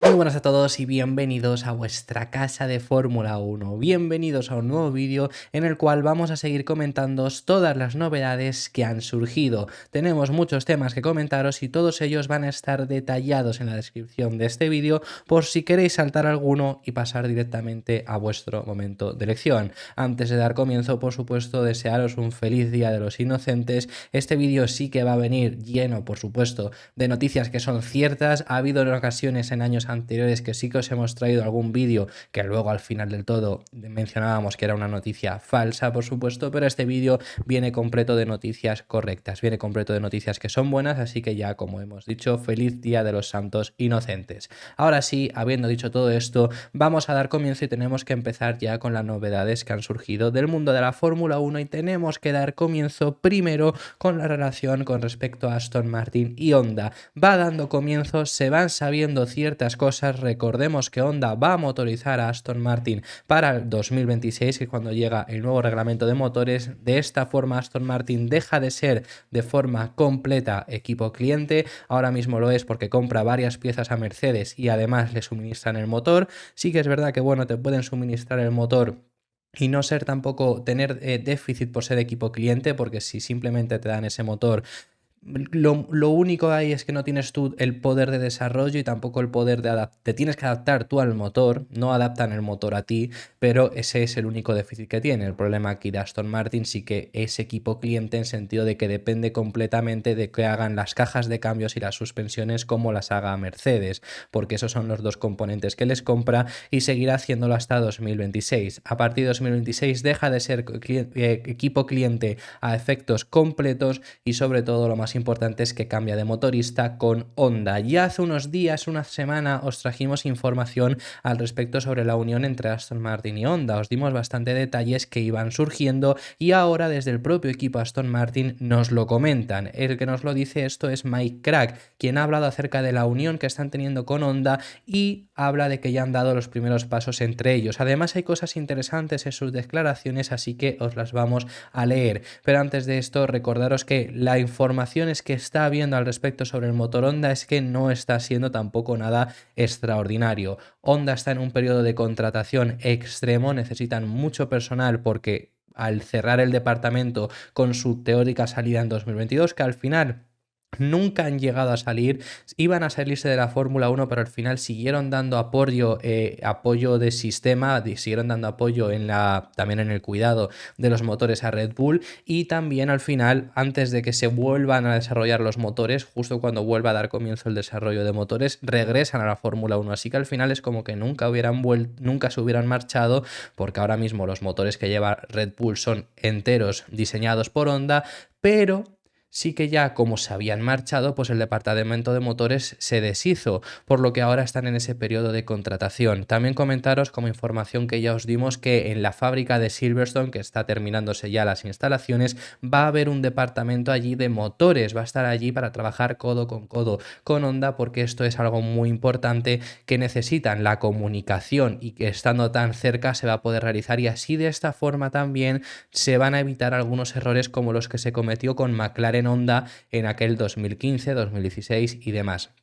Muy buenas a todos y bienvenidos a vuestra casa de Fórmula 1. Bienvenidos a un nuevo vídeo en el cual vamos a seguir comentándoos todas las novedades que han surgido. Tenemos muchos temas que comentaros y todos ellos van a estar detallados en la descripción de este vídeo por si queréis saltar alguno y pasar directamente a vuestro momento de elección. Antes de dar comienzo, por supuesto, desearos un feliz Día de los Inocentes. Este vídeo sí que va a venir lleno, por supuesto, de noticias que son ciertas. Ha habido en ocasiones en años anteriores que sí que os hemos traído algún vídeo que luego al final del todo mencionábamos que era una noticia falsa, por supuesto, pero este vídeo viene completo de noticias correctas, viene completo de noticias que son buenas, así que ya, como hemos dicho, feliz Día de los Santos Inocentes. Ahora sí, habiendo dicho todo esto, vamos a dar comienzo y tenemos que empezar ya con las novedades que han surgido del mundo de la Fórmula 1 y tenemos que dar comienzo primero con la relación con respecto a Aston Martin y Honda. Va dando comienzo, se van sabiendo ciertas cosas. Recordemos que Honda va a motorizar a Aston Martin para el 2026, que es cuando llega el nuevo reglamento de motores. De esta forma Aston Martin deja de ser de forma completa equipo cliente, ahora mismo lo es porque compra varias piezas a Mercedes y además le suministran el motor. Sí que es verdad que bueno, te pueden suministrar el motor y no ser tampoco tener déficit por ser equipo cliente, porque si simplemente te dan ese motor, lo único ahí es que no tienes tú el poder de desarrollo y tampoco el poder de adaptar. Te tienes que adaptar tú al motor, no adaptan el motor a ti, pero ese es el único déficit que tiene. El problema aquí de Aston Martin sí que es equipo cliente en sentido de que depende completamente de que hagan las cajas de cambios y las suspensiones como las haga Mercedes, porque esos son los dos componentes que les compra y seguirá haciéndolo hasta 2026. A partir de 2026 deja de ser equipo cliente a efectos completos y sobre todo lo más importante es que cambia de motorista con Honda. Ya hace unos días, una semana, os trajimos información al respecto sobre la unión entre Aston Martin y Honda. Os dimos bastante detalles que iban surgiendo y ahora desde el propio equipo Aston Martin nos lo comentan. El que nos lo dice esto es Mike Crack, quien ha hablado acerca de la unión que están teniendo con Honda y habla de que ya han dado los primeros pasos entre ellos. Además hay cosas interesantes en sus declaraciones, así que os las vamos a leer. Pero antes de esto, recordaros que la información que está habiendo al respecto sobre el motor Honda es que no está siendo tampoco nada extraordinario. Honda está en un periodo de contratación extremo, necesitan mucho personal porque al cerrar el departamento con su teórica salida en 2022, que al final nunca han llegado a salir, iban a salirse de la Fórmula 1, pero al final siguieron dando apoyo de sistema, siguieron dando apoyo también en el cuidado de los motores a Red Bull y también al final, antes de que se vuelvan a desarrollar los motores, justo cuando vuelva a dar comienzo el desarrollo de motores, regresan a la Fórmula 1, así que al final es como que nunca se hubieran marchado, porque ahora mismo los motores que lleva Red Bull son enteros diseñados por Honda, pero sí que ya como se habían marchado, pues el departamento de motores se deshizo, por lo que ahora están en ese periodo de contratación. También comentaros como información que ya os dimos que en la fábrica de Silverstone, que está terminándose ya las instalaciones, va a haber un departamento allí de motores, va a estar allí para trabajar codo con Honda, porque esto es algo muy importante que necesitan la comunicación y que estando tan cerca se va a poder realizar y así de esta forma también se van a evitar algunos errores como los que se cometió con McLaren Honda en aquel 2015, 2016 y demás.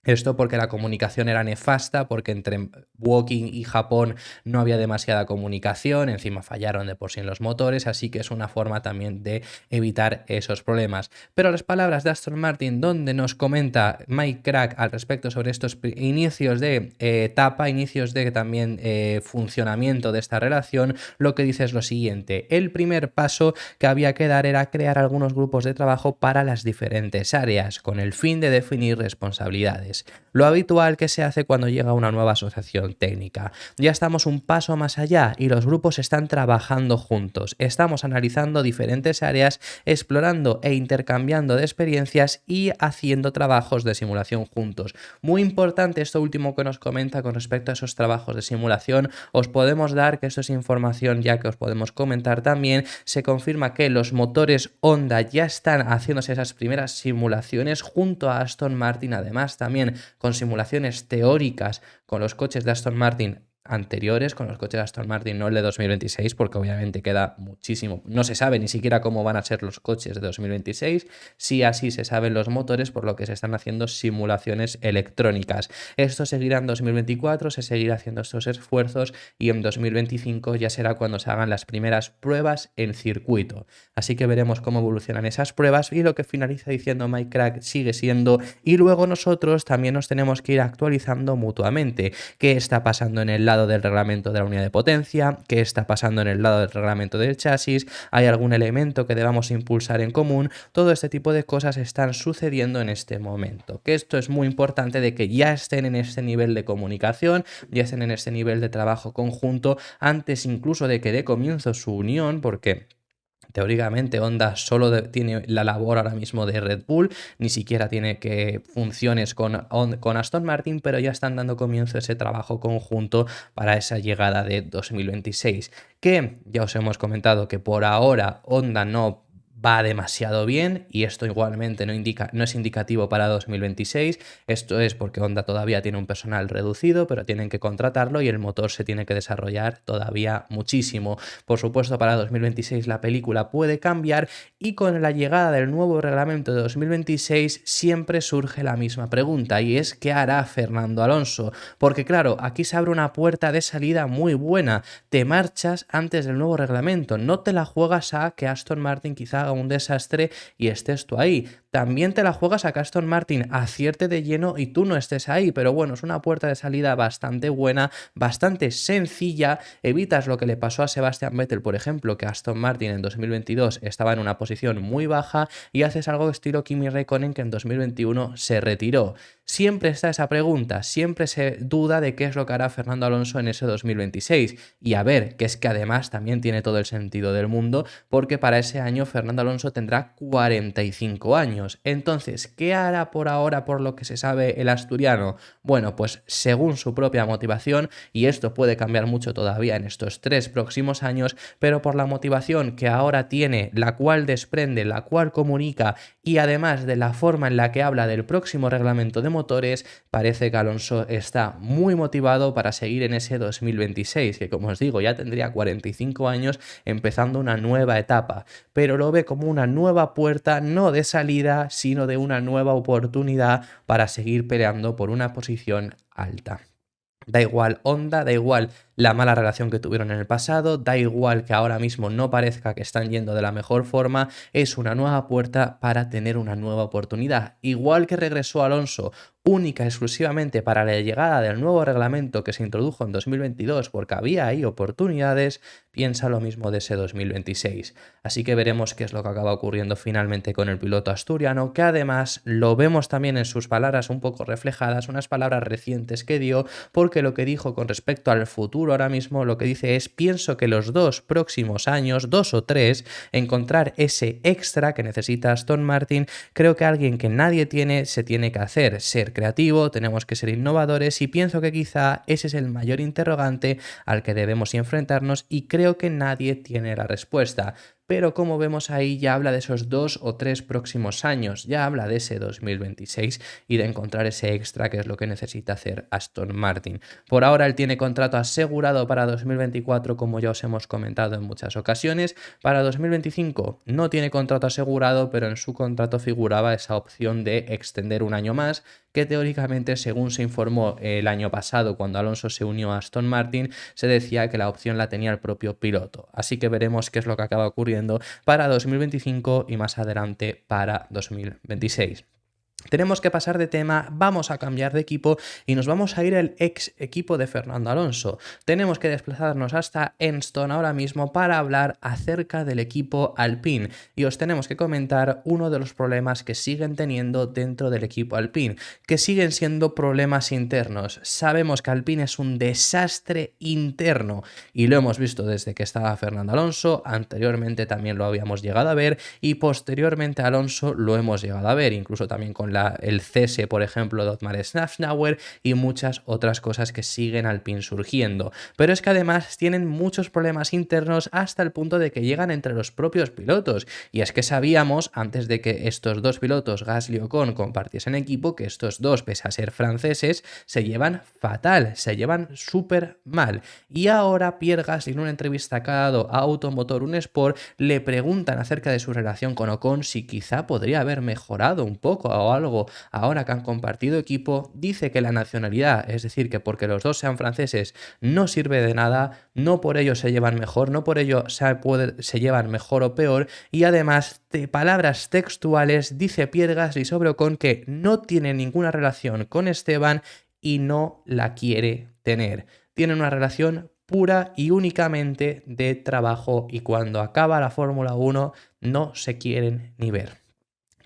Esto porque la comunicación era nefasta, porque entre Woking y Japón no había demasiada comunicación, encima fallaron de por sí en los motores, así que es una forma también de evitar esos problemas. Pero las palabras de Aston Martin, donde nos comenta Mike Crack al respecto sobre estos inicios de etapa, inicios de también funcionamiento de esta relación, lo que dice es lo siguiente: el primer paso que había que dar era crear algunos grupos de trabajo para las diferentes áreas, con el fin de definir responsabilidades. Lo habitual que se hace cuando llega una nueva asociación técnica. Ya estamos un paso más allá y los grupos están trabajando juntos. Estamos analizando diferentes áreas, explorando e intercambiando de experiencias y haciendo trabajos de simulación juntos. Muy importante esto último que nos comenta con respecto a esos trabajos de simulación. Os podemos dar, que esto es información ya que os podemos comentar también, se confirma que los motores Honda ya están haciéndose esas primeras simulaciones junto a Aston Martin, además también con simulaciones teóricas con los coches de Aston Martin anteriores, con los coches de Aston Martin, no el de 2026, porque obviamente queda muchísimo. No se sabe ni siquiera cómo van a ser los coches de 2026, sí así se saben los motores, por lo que se están haciendo simulaciones electrónicas. Esto seguirá en 2024, se seguirá haciendo estos esfuerzos y en 2025 ya será cuando se hagan las primeras pruebas en circuito. Así que veremos cómo evolucionan esas pruebas y lo que finaliza diciendo Mike Krack sigue siendo, y luego nosotros también nos tenemos que ir actualizando mutuamente. ¿Qué está pasando en el lado del reglamento de la unidad de potencia? ¿Qué está pasando en el lado del reglamento del chasis? ¿Hay algún elemento que debamos impulsar en común? Todo este tipo de cosas están sucediendo en este momento. Que esto es muy importante de que ya estén en este nivel de comunicación, ya estén en este nivel de trabajo conjunto, antes incluso de que dé comienzo su unión, porque teóricamente Honda solo tiene la labor ahora mismo de Red Bull, ni siquiera tiene que funciones con Aston Martin, pero ya están dando comienzo a ese trabajo conjunto para esa llegada de 2026, que ya os hemos comentado que por ahora Honda no va demasiado bien y esto igualmente no es indicativo para 2026. Esto es porque Honda todavía tiene un personal reducido, pero tienen que contratarlo y el motor se tiene que desarrollar todavía muchísimo. Por supuesto, para 2026 la película puede cambiar y con la llegada del nuevo reglamento de 2026 siempre surge la misma pregunta, y es ¿qué hará Fernando Alonso? Porque claro, aquí se abre una puerta de salida muy buena. Te marchas antes del nuevo reglamento, no te la juegas a que Aston Martin quizá haga un desastre y estés tú ahí. También te la juegas a que Aston Martin acierte de lleno y tú no estés ahí, pero bueno, es una puerta de salida bastante buena, bastante sencilla. Evitas lo que le pasó a Sebastian Vettel, por ejemplo, que Aston Martin en 2022 estaba en una posición muy baja, y haces algo estilo Kimi Räikkönen, que en 2021 se retiró. Siempre está esa pregunta, siempre se duda de qué es lo que hará Fernando Alonso en ese 2026. Y a ver, que es que además también tiene todo el sentido del mundo, porque para ese año Fernando Alonso tendrá 45 años. Entonces, ¿qué hará por ahora por lo que se sabe el asturiano? Bueno, pues según su propia motivación, y esto puede cambiar mucho todavía en estos 3 próximos años, pero por la motivación que ahora tiene, la cual desprende, la cual comunica, y además de la forma en la que habla del próximo reglamento de motores, parece que Alonso está muy motivado para seguir en ese 2026, que como os digo ya tendría 45 años empezando una nueva etapa, pero lo ve como una nueva puerta, no de salida, sino de una nueva oportunidad para seguir peleando por una posición alta. Da igual Honda, da igual la mala relación que tuvieron en el pasado, da igual que ahora mismo no parezca que están yendo de la mejor forma, es una nueva puerta para tener una nueva oportunidad. Igual que regresó Alonso única y exclusivamente para la llegada del nuevo reglamento que se introdujo en 2022 porque había ahí oportunidades, piensa lo mismo de ese 2026. Así que veremos qué es lo que acaba ocurriendo finalmente con el piloto asturiano, que además lo vemos también en sus palabras un poco reflejadas, unas palabras recientes que dio, porque lo que dijo con respecto al futuro ahora mismo, lo que dice es: pienso que los 2 próximos años, 2 o 3, encontrar ese extra que necesita Aston Martin, creo que alguien que nadie tiene se tiene que hacer, ser creativo, tenemos que ser innovadores, y pienso que quizá ese es el mayor interrogante al que debemos enfrentarnos, y creo que nadie tiene la respuesta. Pero como vemos ahí, ya habla de esos 2 o 3 próximos años, ya habla de ese 2026 y de encontrar ese extra que es lo que necesita hacer Aston Martin. Por ahora él tiene contrato asegurado para 2024, como ya os hemos comentado en muchas ocasiones. Para 2025 no tiene contrato asegurado, pero en su contrato figuraba esa opción de extender un año más, que teóricamente, según se informó el año pasado cuando Alonso se unió a Aston Martin, se decía que la opción la tenía el propio piloto. Así que veremos qué es lo que acaba ocurriendo para 2025 y más adelante para 2026. Tenemos que pasar de tema, vamos a cambiar de equipo y nos vamos a ir al ex equipo de Fernando Alonso. Tenemos que desplazarnos hasta Enstone ahora mismo para hablar acerca del equipo Alpine, y os tenemos que comentar uno de los problemas que siguen teniendo dentro del equipo Alpine, que siguen siendo problemas internos. Sabemos que Alpine es un desastre interno y lo hemos visto desde que estaba Fernando Alonso, anteriormente también lo habíamos llegado a ver y posteriormente a Alonso lo hemos llegado a ver, incluso también con el cese, por ejemplo, de Otmar Szafnauer y muchas otras cosas que siguen Alpine surgiendo. Pero es que además tienen muchos problemas internos hasta el punto de que llegan entre los propios pilotos. Y es que sabíamos, antes de que estos dos pilotos, Gasly y Ocon, compartiesen equipo, que estos dos, pese a ser franceses, se llevan fatal, se llevan súper mal. Y ahora Pierre Gasly, en una entrevista que ha dado a Automotor Un Sport, le preguntan acerca de su relación con Ocon, si quizá podría haber mejorado un poco o algo ahora que han compartido equipo. Dice que la nacionalidad, es decir, que porque los dos sean franceses no sirve de nada, no por ello se llevan mejor, no por ello se llevan mejor o peor, y además, de palabras textuales, dice Pierre Gasly sobre Ocon que no tiene ninguna relación con Esteban y no la quiere tener. Tienen una relación pura y únicamente de trabajo, y cuando acaba la Fórmula 1 no se quieren ni ver.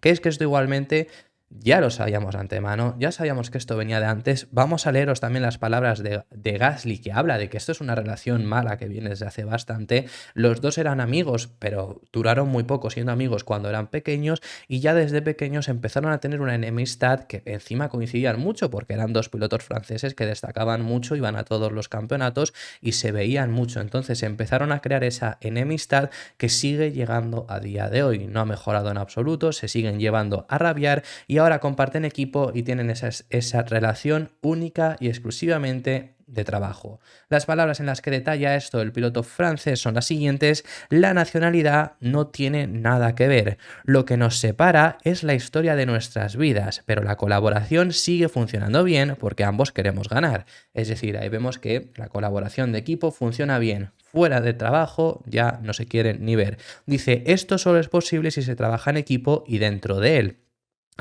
Que es que esto igualmente ya lo sabíamos de antemano, ya sabíamos que esto venía de antes. Vamos a leeros también las palabras de Gasly, que habla de que esto es una relación mala que viene desde hace bastante. Los dos eran amigos, pero duraron muy poco siendo amigos cuando eran pequeños, y ya desde pequeños empezaron a tener una enemistad que encima coincidían mucho porque eran dos pilotos franceses que destacaban mucho, iban a todos los campeonatos y se veían mucho. Entonces empezaron a crear esa enemistad que sigue llegando a día de hoy. No ha mejorado en absoluto, se siguen llevando a rabiar y ahora comparten equipo y tienen esa relación única y exclusivamente de trabajo. Las palabras en las que detalla esto el piloto francés son las siguientes: la nacionalidad no tiene nada que ver, lo que nos separa es la historia de nuestras vidas, pero la colaboración sigue funcionando bien porque ambos queremos ganar. Es decir, ahí vemos que la colaboración de equipo funciona bien. Fuera de trabajo ya no se quieren ni ver. Dice, esto solo es posible si se trabaja en equipo y dentro de él.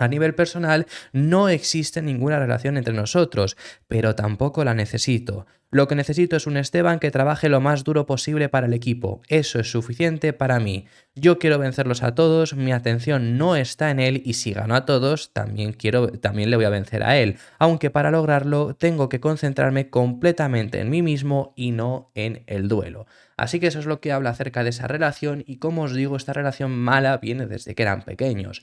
A nivel personal no existe ninguna relación entre nosotros, pero tampoco la necesito. Lo que necesito es un Esteban que trabaje lo más duro posible para el equipo. Eso es suficiente para mí. Yo quiero vencerlos a todos, mi atención no está en él y si gano a todos, también le voy a vencer a él. Aunque para lograrlo tengo que concentrarme completamente en mí mismo y no en el duelo. Así que eso es lo que habla acerca de esa relación y, como os digo, esta relación mala viene desde que eran pequeños.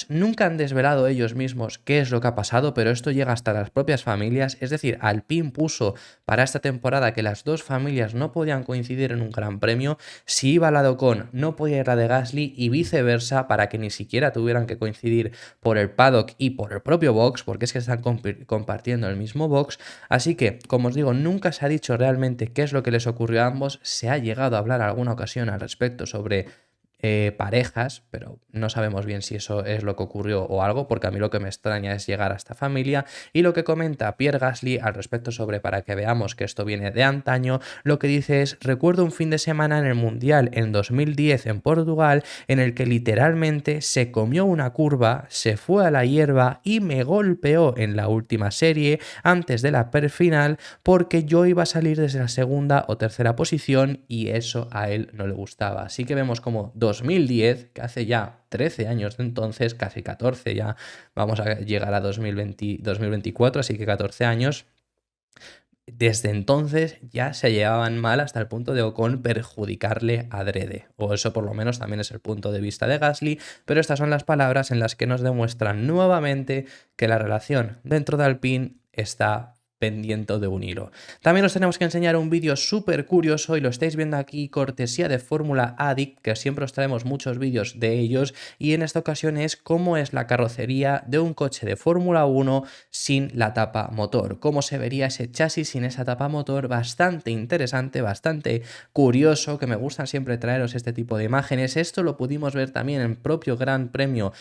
Nunca han desvelado ellos mismos qué es lo que ha pasado, pero esto llega hasta las propias familias. Es decir, Alpine puso para esta temporada que las dos familias no podían coincidir en un gran premio. Si iba la de Ocon, no podía ir la de Gasly y viceversa, para que ni siquiera tuvieran que coincidir por el paddock y por el propio box, porque es que están compartiendo el mismo box. Así que, como os digo, nunca se ha dicho realmente qué es lo que les ocurrió a ambos. Se ha llegado a hablar alguna ocasión al respecto sobre parejas, pero no sabemos bien si eso es lo que ocurrió o algo, porque a mí lo que me extraña es llegar a esta familia. Y lo que comenta Pierre Gasly al respecto sobre, para que veamos que esto viene de antaño, lo que dice es: recuerdo un fin de semana en el Mundial en 2010 en Portugal en el que literalmente se comió una curva, se fue a la hierba y me golpeó en la última serie antes de la final porque yo iba a salir desde la segunda o tercera posición y eso a él no le gustaba. Así que vemos como 2010, que hace ya 13 años de entonces, casi 14 ya, vamos a llegar a 2024, así que 14 años. Desde entonces ya se llevaban mal hasta el punto de Ocon perjudicarle adrede, o eso por lo menos también es el punto de vista de Gasly, pero estas son las palabras en las que nos demuestran nuevamente que la relación dentro de Alpine está pendiente de un hilo. También os tenemos que enseñar un vídeo súper curioso y lo estáis viendo aquí, cortesía de Fórmula Addict, que siempre os traemos muchos vídeos de ellos, y en esta ocasión es cómo es la carrocería de un coche de Fórmula 1 sin la tapa motor, cómo se vería ese chasis sin esa tapa motor. Bastante interesante, bastante curioso, que me gustan siempre traeros este tipo de imágenes. Esto lo pudimos ver también en el propio Gran Premio,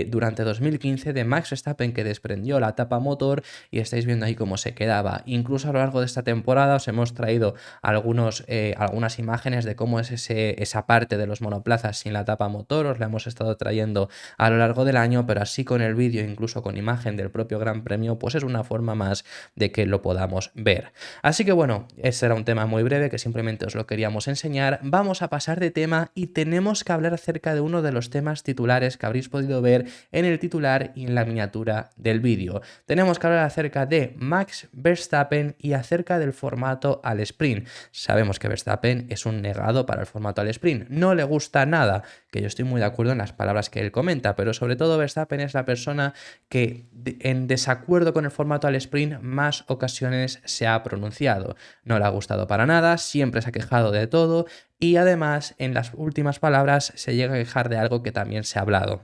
durante 2015 de Max Verstappen, que desprendió la tapa motor y estáis viendo ahí cómo se quedaba. Incluso a lo largo de esta temporada os hemos traído algunas imágenes de cómo es esa parte de los monoplazas sin la tapa motor. Os la hemos estado trayendo a lo largo del año, pero así con el vídeo, incluso con imagen del propio Gran Premio, pues es una forma más de que lo podamos ver. Así que bueno, este era un tema muy breve que simplemente os lo queríamos enseñar. Vamos a pasar de tema y tenemos que hablar acerca de uno de los temas titulares que habréis podido ver en el titular y en la miniatura del vídeo. Tenemos que hablar acerca acerca de Max Verstappen y acerca del formato al sprint. Sabemos que Verstappen es un negado para el formato al sprint, no le gusta nada, que yo estoy muy de acuerdo en las palabras que él comenta, pero sobre todo Verstappen es la persona que en desacuerdo con el formato al sprint más ocasiones se ha pronunciado. No le ha gustado para nada, siempre se ha quejado de todo y además en las últimas palabras se llega a quejar de algo que también se ha hablado.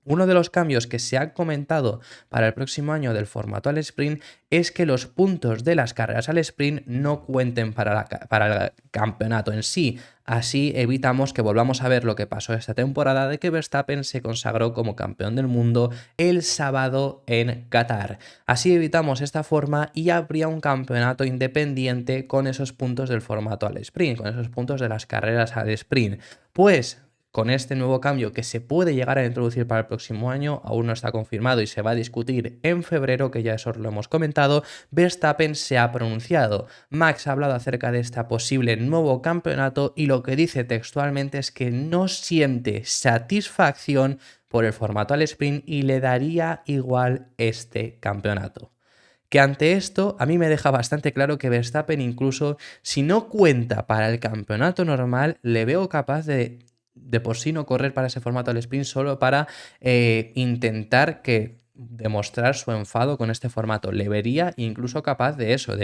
Uno de los cambios que se ha comentado para el próximo año del formato al sprint es que los puntos de las carreras al sprint no cuenten para el campeonato en sí. Así evitamos que volvamos a ver lo que pasó esta temporada de que Verstappen se consagró como campeón del mundo el sábado en Qatar. Así evitamos esta forma y habría un campeonato independiente con esos puntos del formato al sprint, con esos puntos de las carreras al sprint. Pues con este nuevo cambio que se puede llegar a introducir para el próximo año, aún no está confirmado y se va a discutir en febrero, que ya eso lo hemos comentado, Verstappen se ha pronunciado. Max ha hablado acerca de este posible nuevo campeonato y lo que dice textualmente es que no siente satisfacción por el formato al sprint y le daría igual este campeonato. Que ante esto a mí me deja bastante claro que Verstappen, incluso si no cuenta para el campeonato normal, le veo capaz de por sí no correr para ese formato al sprint solo para intentar demostrar su enfado con este formato. Le vería incluso capaz de eso,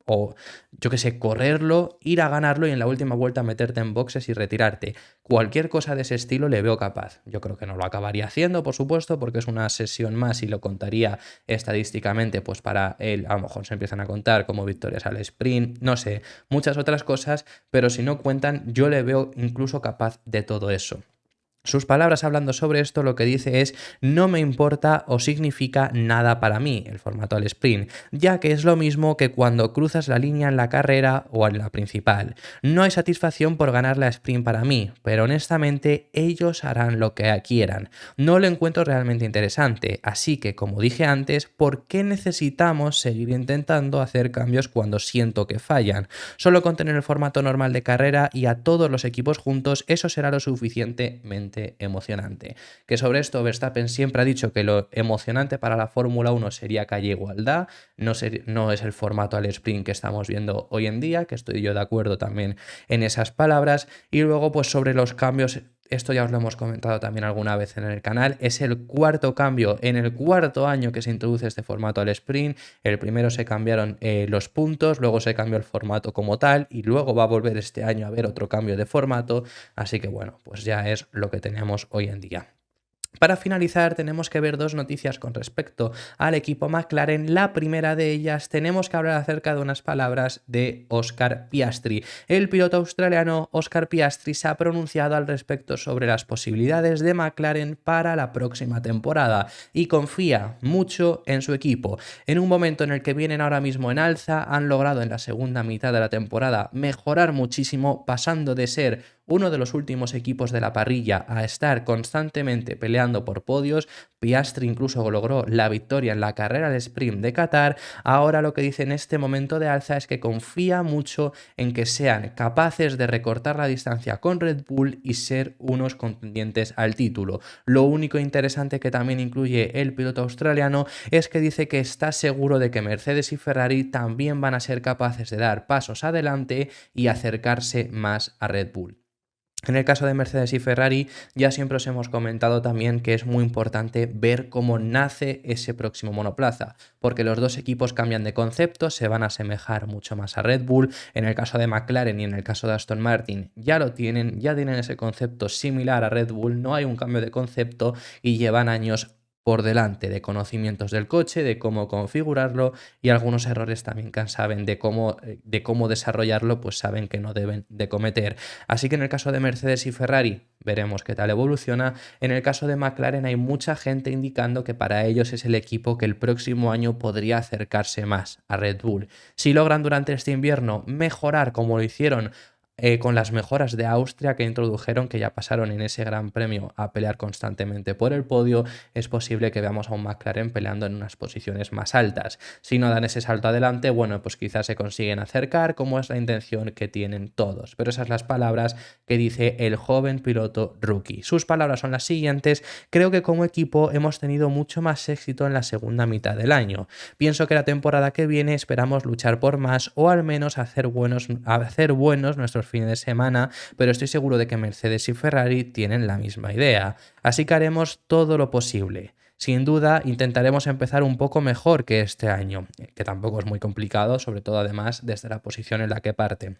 o yo que sé, correrlo, ir a ganarlo y en la última vuelta meterte en boxes y retirarte. Cualquier cosa de ese estilo le veo capaz. Yo creo que no lo acabaría haciendo, por supuesto, porque es una sesión más y lo contaría estadísticamente, pues para él a lo mejor se empiezan a contar como victorias al sprint, no sé, muchas otras cosas, pero si no cuentan, yo le veo incluso capaz de todo eso. Sus palabras hablando sobre esto lo que dice es: no me importa o significa nada para mí el formato al sprint, ya que es lo mismo que cuando cruzas la línea en la carrera o en la principal. No hay satisfacción por ganar la sprint para mí, pero honestamente ellos harán lo que quieran. No lo encuentro realmente interesante, así que como dije antes, ¿por qué necesitamos seguir intentando hacer cambios cuando siento que fallan? Solo con tener el formato normal de carrera y a todos los equipos juntos, eso será lo suficientemente emocionante. Que sobre esto Verstappen siempre ha dicho que lo emocionante para la Fórmula 1 sería que haya igualdad, no es el formato al sprint que estamos viendo hoy en día, que estoy yo de acuerdo también en esas palabras. Y luego pues sobre los cambios, esto ya os lo hemos comentado también alguna vez en el canal, es el cuarto cambio en el cuarto año que se introduce este formato al sprint. El primero se cambiaron los puntos, luego se cambió el formato como tal y luego va a volver este año a haber otro cambio de formato, así que bueno, pues ya es lo que tenemos hoy en día. Para finalizar, tenemos que ver dos noticias con respecto al equipo McLaren. La primera de ellas, tenemos que hablar acerca de unas palabras de Oscar Piastri. El piloto australiano Oscar Piastri se ha pronunciado al respecto sobre las posibilidades de McLaren para la próxima temporada y confía mucho en su equipo. En un momento en el que vienen ahora mismo en alza, han logrado en la segunda mitad de la temporada mejorar muchísimo, pasando de ser uno de los últimos equipos de la parrilla a estar constantemente peleando por podios. Piastri incluso logró la victoria en la carrera de sprint de Qatar. Ahora lo que dice en este momento de alza es que confía mucho en que sean capaces de recortar la distancia con Red Bull y ser unos contendientes al título. Lo único interesante que también incluye el piloto australiano es que dice que está seguro de que Mercedes y Ferrari también van a ser capaces de dar pasos adelante y acercarse más a Red Bull. En el caso de Mercedes y Ferrari, ya siempre os hemos comentado también que es muy importante ver cómo nace ese próximo monoplaza, porque los dos equipos cambian de concepto, se van a asemejar mucho más a Red Bull. En el caso de McLaren y en el caso de Aston Martin ya tienen ese concepto similar a Red Bull, no hay un cambio de concepto y llevan años por delante de conocimientos del coche, de cómo configurarlo y algunos errores también que saben de cómo desarrollarlo, pues saben que no deben de cometer. Así que en el caso de Mercedes y Ferrari veremos qué tal evoluciona. En el caso de McLaren hay mucha gente indicando que para ellos es el equipo que el próximo año podría acercarse más a Red Bull. Si logran durante este invierno mejorar como lo hicieron con las mejoras de Austria que introdujeron, que ya pasaron en ese Gran Premio a pelear constantemente por el podio, es posible que veamos a un McLaren peleando en unas posiciones más altas. Si no dan ese salto adelante, bueno, pues quizás se consiguen acercar, como es la intención que tienen todos. Pero esas son las palabras que dice el joven piloto rookie. Sus palabras son las siguientes: creo que como equipo hemos tenido mucho más éxito en la segunda mitad del año. Pienso que la temporada que viene esperamos luchar por más o al menos hacer buenos nuestros fines de semana, pero estoy seguro de que Mercedes y Ferrari tienen la misma idea. Así que haremos todo lo posible. Sin duda, intentaremos empezar un poco mejor que este año, que tampoco es muy complicado, sobre todo además desde la posición en la que parte.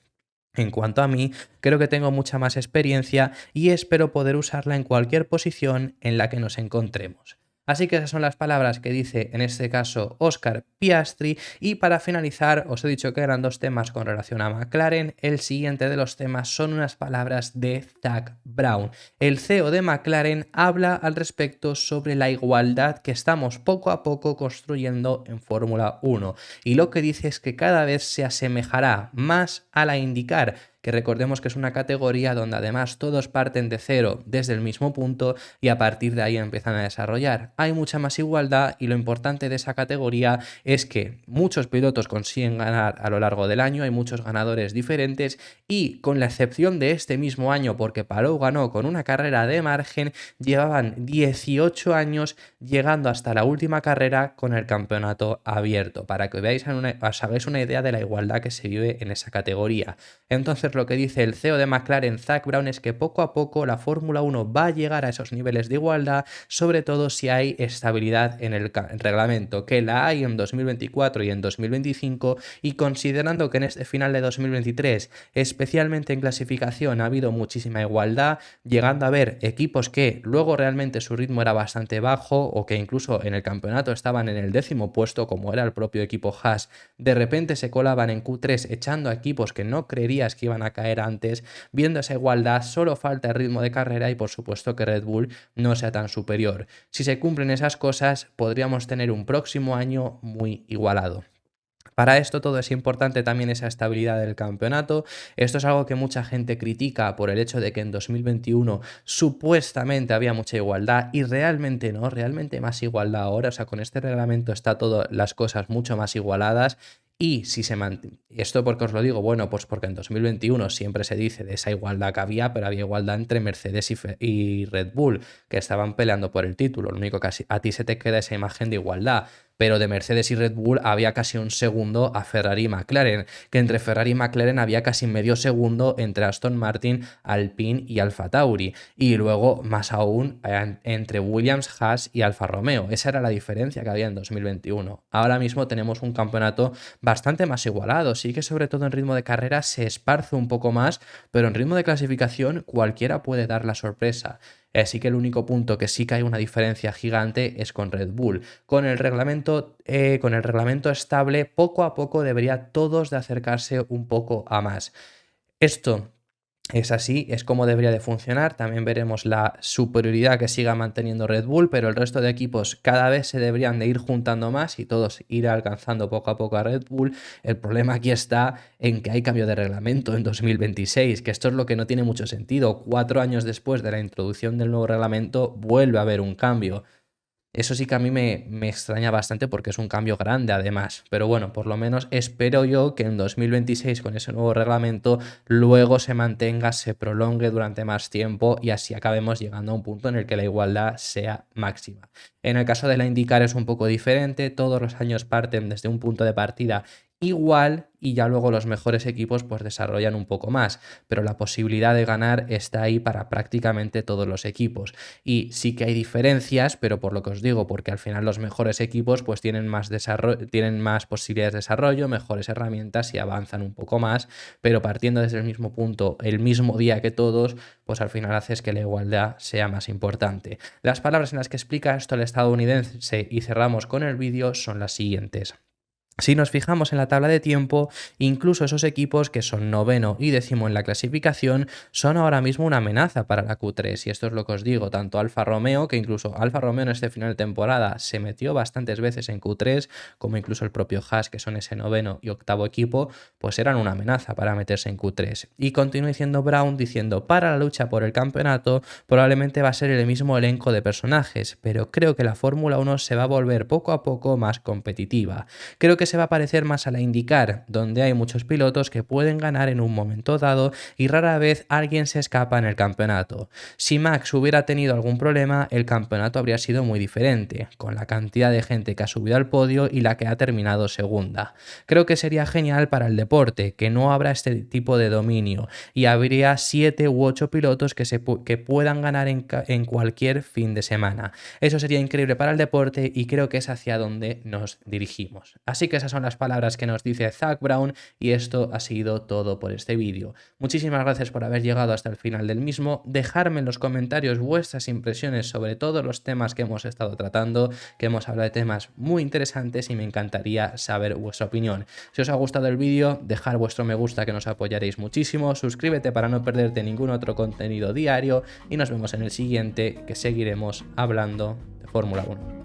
En cuanto a mí, creo que tengo mucha más experiencia y espero poder usarla en cualquier posición en la que nos encontremos. Así que esas son las palabras que dice en este caso Oscar Piastri, y para finalizar os he dicho que eran dos temas con relación a McLaren. El siguiente de los temas son unas palabras de Zak Brown. El CEO de McLaren habla al respecto sobre la igualdad que estamos poco a poco construyendo en Fórmula 1, y lo que dice es que cada vez se asemejará más a la IndyCar, que recordemos que es una categoría donde además todos parten de cero desde el mismo punto y a partir de ahí empiezan a desarrollar. Hay mucha más igualdad y lo importante de esa categoría es que muchos pilotos consiguen ganar a lo largo del año, hay muchos ganadores diferentes y con la excepción de este mismo año, porque Palou ganó con una carrera de margen, llevaban 18 años llegando hasta la última carrera con el campeonato abierto, para que os hagáis una idea de la igualdad que se vive en esa categoría. Entonces lo que dice el CEO de McLaren, Zak Brown, es que poco a poco la Fórmula 1 va a llegar a esos niveles de igualdad, sobre todo si hay estabilidad en el reglamento, que la hay en 2024 y en 2025, y considerando que en este final de 2023, especialmente en clasificación, ha habido muchísima igualdad, llegando a ver equipos que luego realmente su ritmo era bastante bajo o que incluso en el campeonato estaban en el 10º puesto, como era el propio equipo Haas, de repente se colaban en Q3 echando a equipos que no creerían que iban a caer antes. Viendo esa igualdad, solo falta el ritmo de carrera y por supuesto que Red Bull no sea tan superior. Si se cumplen esas cosas, podríamos tener un próximo año muy igualado. Para esto todo es importante también esa estabilidad del campeonato. Esto es algo que mucha gente critica por el hecho de que en 2021 supuestamente había mucha igualdad y realmente no, realmente más igualdad ahora. O sea, con este reglamento está todas las cosas mucho más igualadas. Y si se mantiene, esto porque os lo digo, bueno, pues porque en 2021 siempre se dice de esa igualdad que había, pero había igualdad entre Mercedes y Red Bull, que estaban peleando por el título. Lo único que a ti se te queda esa imagen de igualdad, pero de Mercedes y Red Bull había casi un segundo a Ferrari y McLaren, que entre Ferrari y McLaren había casi medio segundo entre Aston Martin, Alpine y Alfa Tauri, y luego más aún entre Williams, Haas y Alfa Romeo. Esa era la diferencia que había en 2021. Ahora mismo tenemos un campeonato bastante más igualado, sí que sobre todo en ritmo de carrera se esparce un poco más, pero en ritmo de clasificación cualquiera puede dar la sorpresa. Así que el único punto que sí que hay una diferencia gigante es con Red Bull. Con el reglamento estable, poco a poco debería todos de acercarse un poco a más. Esto es así, es como debería de funcionar. También veremos la superioridad que siga manteniendo Red Bull, pero el resto de equipos cada vez se deberían de ir juntando más y todos ir alcanzando poco a poco a Red Bull. El problema aquí está en que hay cambio de reglamento en 2026, que esto es lo que no tiene mucho sentido. 4 años después de la introducción del nuevo reglamento vuelve a haber un cambio. Eso sí que a mí me extraña bastante porque es un cambio grande además, pero bueno, por lo menos espero yo que en 2026 con ese nuevo reglamento luego se mantenga, se prolongue durante más tiempo y así acabemos llegando a un punto en el que la igualdad sea máxima. En el caso de la IndyCar es un poco diferente, todos los años parten desde un punto de partida igual y ya luego los mejores equipos pues desarrollan un poco más, pero la posibilidad de ganar está ahí para prácticamente todos los equipos. Y sí que hay diferencias, pero por lo que os digo, porque al final los mejores equipos pues tienen más tienen más posibilidades de desarrollo, mejores herramientas y avanzan un poco más, pero partiendo desde el mismo punto, el mismo día que todos, pues al final haces que la igualdad sea más importante. Las palabras en las que explica esto el estadounidense y cerramos con el vídeo son las siguientes. Si nos fijamos en la tabla de tiempo, incluso esos equipos que son noveno y décimo en la clasificación son ahora mismo una amenaza para la Q3. Y esto es lo que os digo, tanto Alfa Romeo, que incluso Alfa Romeo en este final de temporada se metió bastantes veces en Q3, como incluso el propio Haas, que son ese noveno y octavo equipo, pues eran una amenaza para meterse en Q3. Y continúa diciendo Brown, diciendo, para la lucha por el campeonato probablemente va a ser el mismo elenco de personajes, pero creo que la Fórmula 1 se va a volver poco a poco más competitiva. Creo que se va a parecer más a la IndyCar, donde hay muchos pilotos que pueden ganar en un momento dado y rara vez alguien se escapa en el campeonato. Si Max hubiera tenido algún problema, el campeonato habría sido muy diferente, con la cantidad de gente que ha subido al podio y la que ha terminado segunda. Creo que sería genial para el deporte, que no habrá este tipo de dominio y habría 7 u 8 pilotos que puedan ganar en cualquier fin de semana. Eso sería increíble para el deporte y creo que es hacia donde nos dirigimos. Así que esas son las palabras que nos dice Zak Brown y esto ha sido todo por este vídeo. Muchísimas gracias por haber llegado hasta el final del mismo. Dejadme en los comentarios vuestras impresiones sobre todos los temas que hemos estado tratando, que hemos hablado de temas muy interesantes y me encantaría saber vuestra opinión. Si os ha gustado el vídeo, dejad vuestro me gusta que nos apoyaréis muchísimo, suscríbete para no perderte ningún otro contenido diario y nos vemos en el siguiente, que seguiremos hablando de Fórmula 1.